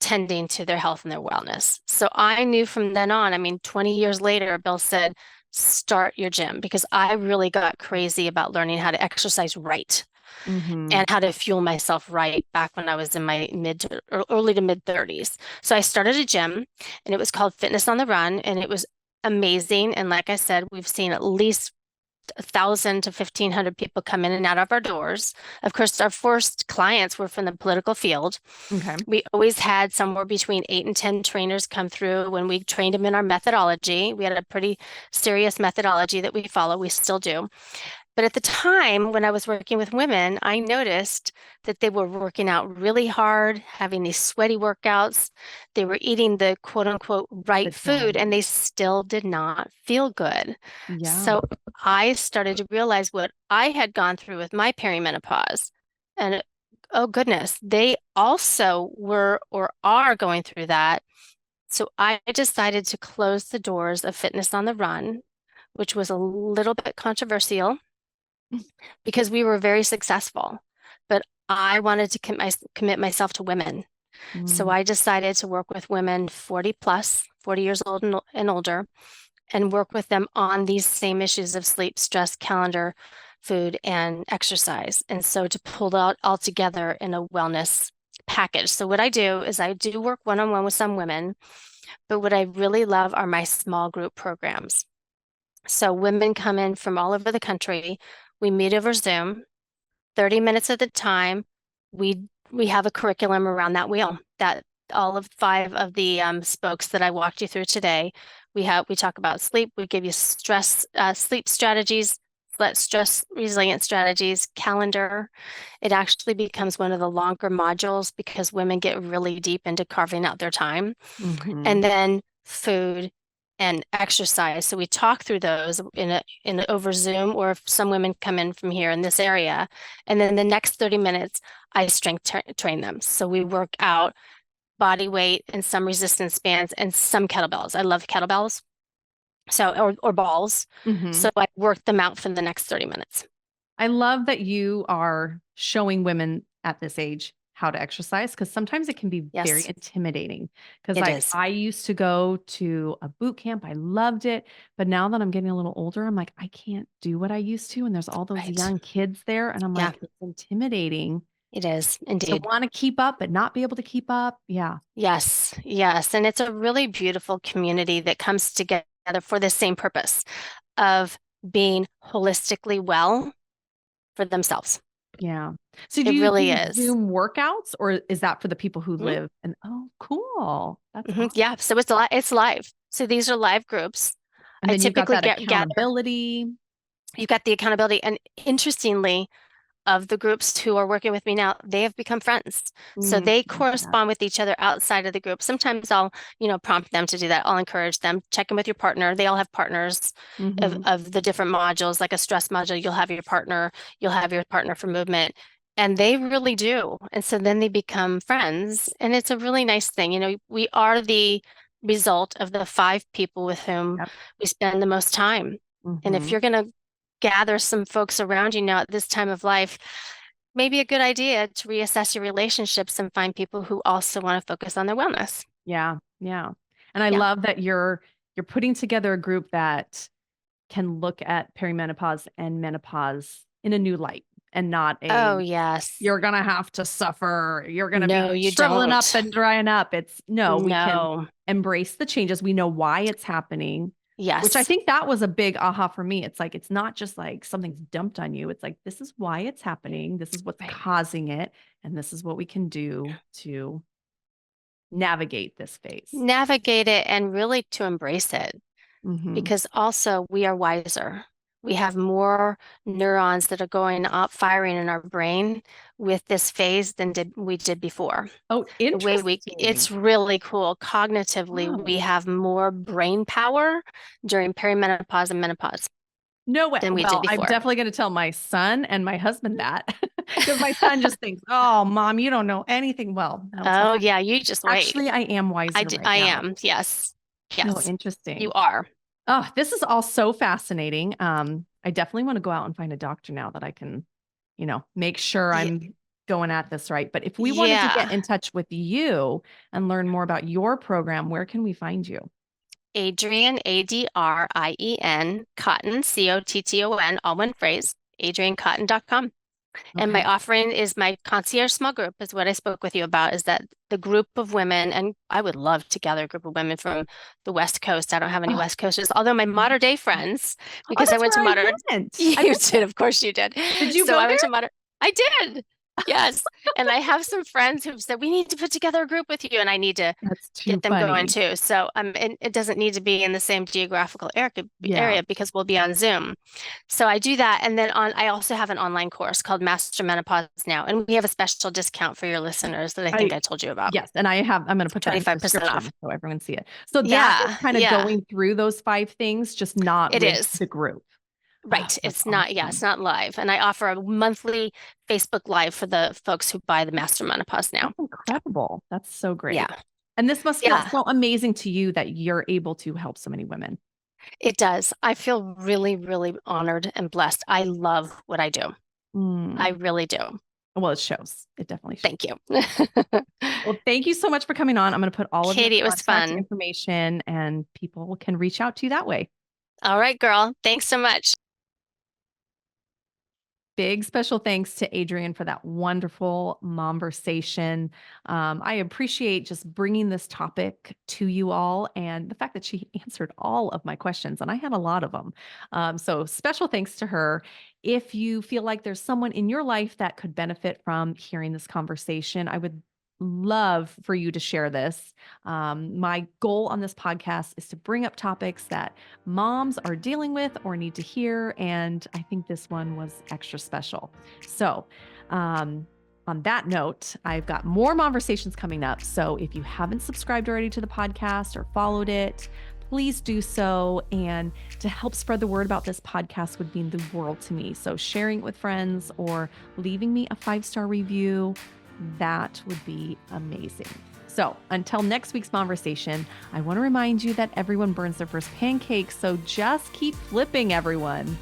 tending to their health and their wellness. So I knew from then on, I mean, 20 years later, Bill said, start your gym because I really got crazy about learning how to exercise right Mm-hmm. and how to fuel myself right back when I was in my early to mid 30s. So I started a gym and it was called Fitness on the Run and it was amazing. And like I said, we've seen at least 1,000 to 1,500 people come in and out of our doors. Of course, our first clients were from the political field. Okay. We always had somewhere between 8 and 10 trainers come through when we trained them in our methodology. We had a pretty serious methodology that we follow. We still do. But at the time when I was working with women, I noticed that they were working out really hard, having these sweaty workouts. They were eating the quote unquote The right food, diet. and they still did not feel good. Yeah. So I started to realize what I had gone through with my perimenopause. And oh goodness, they also were or are going through that. So I decided to close the doors of Fitness on the Run, which was a little bit controversial because we were very successful. But I wanted to commit myself to women. So Mm, I decided to work with women 40 plus, 40 years old and older, and work with them on these same issues of sleep, stress, calendar, food, and exercise. And so to pull that all together in a wellness package. So what I do is I do work one-on-one with some women, but what I really love are my small group programs. So women come in from all over the country. We meet over Zoom, 30 minutes at the time. We have a curriculum around that wheel that all of five of the spokes that I walked you through today. We talk about sleep. We give you sleep strategies, stress resilient strategies, calendar. It actually becomes one of the longer modules because women get really deep into carving out their time. mhm. And then food and exercise. So we talk through those in over Zoom, or if some women come in from here in this area, and then the next 30 minutes I train them. So we work out body weight and some resistance bands and some kettlebells. I love kettlebells. So or balls. Mhm. So I work them out for the next 30 minutes. I love that you are showing women at this age how to exercise because sometimes it can be very Yes, intimidating. Because it like is. I used to go to a boot camp, I loved it, but now that I'm getting a little older, I'm like, I can't do what I used to, and there's all those Right. young kids there, and I'm Yeah, like, it's intimidating it is to indeed. want to keep up but not be able to keep up. Yeah, Yes, yes. And it's a really beautiful community that comes together for the same purpose of being holistically well for themselves. yeah. So do It you really do is. Zoom workouts or is that for the people who Mhm, live? And oh, cool. That's mhm. awesome. Yeah, so it's live. So these are live groups. And I then you've got typically that gather, accountability. you've got the accountability. And interestingly, of the groups who are working with me now, they have become friends. So they Love that. correspond with each other outside of the group. Sometimes I'll, prompt them to do that. I'll encourage them, check in with your partner. They all have partners of, Mm-hmm. of the different modules, like a stress module, you'll have your partner for movement. And they really do. And so then they become friends. And it's a really nice thing. We are the result of the 5 people with whom Yep. we spend the most time. And if Mm-hmm. you're going to gather some folks around you now at this time of life, maybe a good idea to reassess your relationships and find people who also want to focus on their wellness. Yeah. Yeah. And I Yeah. love that you're putting together a group that can look at perimenopause and menopause in a new light and not Oh, a yes. you're gonna have to suffer, you're gonna No, be you shriveling up don't. and drying up. It's no, we can No. embrace the changes. We know why it's happening, which I Yes. think that was a big aha for me. It's like it's not just like something's dumped on you. It's like this is why it's happening. This is what's Right. causing it, and this is what we can do to navigate this phase. Navigate it and really to embrace it Hmm. because also we are wiser. We have more neurons that are going up firing in our brain with this phase than we did before. Oh, It's interesting. really cool. Cognitively, we Oh, have more brain power during perimenopause and menopause no way. than we did Well, I'm before. definitely going to tell my son and my husband that because my son just thinks, oh, mom, you don't know anything. Well, I'll tell Oh, him. yeah, you just wait. Actually, I am wiser right I now. am. Yes. No, Yes, you interesting. are. Oh, this is all so fascinating. I definitely want to go out and find a doctor now that I can, make sure Yeah. I'm going at this right. But if we wanted to get Yeah. in touch with you and learn more about your program, where can we find you? Adrien, Adrien, Cotton, Cotton, all one phrase, adriencotton.com. And my Okay. offering is my concierge small group, is what I spoke with you about, is that the group of women, and I would love to gather a group of women from the West Coast. I don't have any Oh, West Coasters, although my modern day friends, oh, because I that's went to where I modern, went. I you went did, there. of course you did. Did you So go I there? went to modern, I did. Yes. And I have some friends who've said, we need to put together a group with you, and I need to That's too get them going funny. too. So and it doesn't need to be in the same geographical Yeah. area because we'll be on Zoom. So I do that. And then I also have an online course called Master Menopause now. And we have a special discount for your listeners that I think I I told you about. Yes, and I'm going to put that in the 25% description off. so everyone see it. So that is Yeah, kind of yeah, going through those 5 things, just not it with is. the group. Oh, Right. that's It's not, yeah, it's awesome. not live. And I offer a monthly Facebook Live for the folks who buy the Master Menopause now. That's incredible. That's so great. Yeah. And this must feel Yeah, so amazing to you that you're able to help so many women. it does. I feel really, really honored and blessed. I love what I do. I Mm. really do. Well, it shows. It definitely shows. Thank you. Well, thank you so much for coming on. I'm going to put all of your Katie, it was contact fun. information and people can reach out to you that way. All right, girl. Thanks so much. Big special thanks to Adrienne for that wonderful conversation. I appreciate just bringing this topic to you all and the fact that she answered all of my questions, and I had a lot of them. So, special thanks to her. If you feel like there's someone in your life that could benefit from hearing this conversation, I would love for you to share this. My goal on this podcast is to bring up topics that moms are dealing with or need to hear. And I think this one was extra special. So, on that note, I've got more conversations coming up. So, if you haven't subscribed already to the podcast or followed it, please do so. And to help spread the word about this podcast would mean the world to me. So, sharing it with friends or leaving me a 5-star review, that would be amazing. So until next week's conversation, I want to remind you that everyone burns their first pancake. So just keep flipping, everyone.